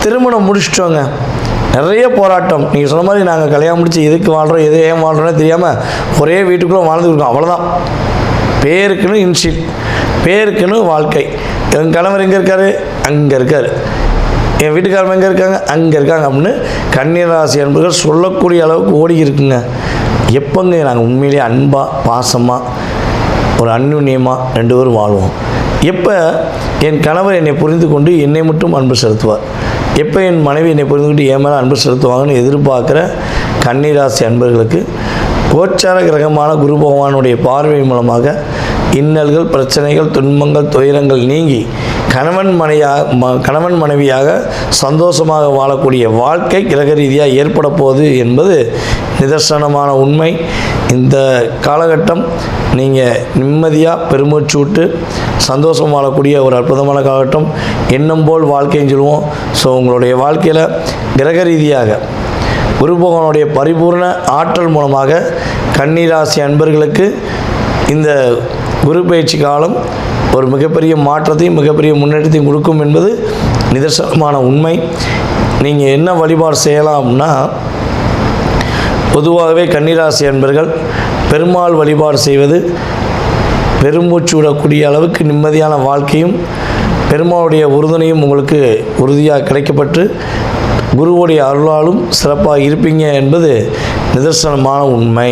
திருமணம் முடிச்சிட்டோங்க, நிறைய போராட்டம். நீங்கள் சொன்ன மாதிரி நாங்கள் கல்யாணம் முடிச்சு எதுக்கு வாழ்கிறோம், எது ஏன் வாழ்கிறோன்னே தெரியாமல் ஒரே வீட்டுக்குள்ளே வாழ்ந்துருக்கோம். அவ்வளோதான், பேருக்குன்னு இன்ஷிட், பேருக்குன்னு வாழ்க்கை. என் கணவர் எங்கே இருக்கார், அங்கே இருக்கார். என் வீட்டுக்காரங்க எங்கே இருக்காங்க, அங்கே இருக்காங்க அப்படின்னு கன்னிராசி அன்பர்கள் சொல்லக்கூடிய அளவுக்கு ஓடி இருக்குங்க. எப்போங்க நாங்கள் உண்மையிலேயே அன்பாக பாசமாக ஒரு அந்யுன்யமாக 2 பேரும் வாழ்வோம்? எப்போ என் கணவர் என்னை புரிந்து கொண்டு என்னை மட்டும் அன்பு செலுத்துவார், எப்போ என் மனைவி என்னை புரிந்து கொண்டு என் மேலே அன்பு செலுத்துவாங்கன்னு எதிர்பார்க்குற கன்னிராசி அன்பர்களுக்கு கோச்சார கிரகமான குரு பகவானுடைய பார்வை மூலமாக இன்னல்கள், பிரச்சனைகள், துன்பங்கள், துயரங்கள் நீங்கி கணவன் மனைவியாக சந்தோஷமாக வாழக்கூடிய வாழ்க்கை கிரக ரீதியாக ஏற்பட போகுது என்பது நிதர்சனமான உண்மை. இந்த காலகட்டம் நீங்கள் நிம்மதியாக பெருமூச்சு விட்டு சந்தோஷம் வாழக்கூடிய ஒரு அற்புதமான காலகட்டம். எண்ணம் போல் வாழ்க்கைன்னு சொல்லுவோம். ஸோ உங்களுடைய வாழ்க்கையில் கிரக ரீதியாக குரு பகவானுடைய பரிபூர்ண ஆற்றல் மூலமாக கன்னிராசி அன்பர்களுக்கு இந்த குரு பயிற்சி காலம் ஒரு மிகப்பெரிய மாற்றத்தையும் மிகப்பெரிய முன்னேற்றத்தையும் கொடுக்கும் என்பது நிதர்சனமான உண்மை. நீங்கள் என்ன வழிபாடு செய்யலாம்னா, பொதுவாகவே கன்னிராசி அன்பர்கள் பெருமாள் வழிபாடு செய்வது பெருமூச்சு விடக்கூடிய அளவுக்கு நிம்மதியான வாழ்க்கையும் பெருமாளுடைய உறுதுணையும் உங்களுக்கு உறுதியாக கிடைக்கப்பட்டு குருவுடைய அருளாலும் சிறப்பாக இருப்பீங்க என்பது நிதர்சனமான உண்மை.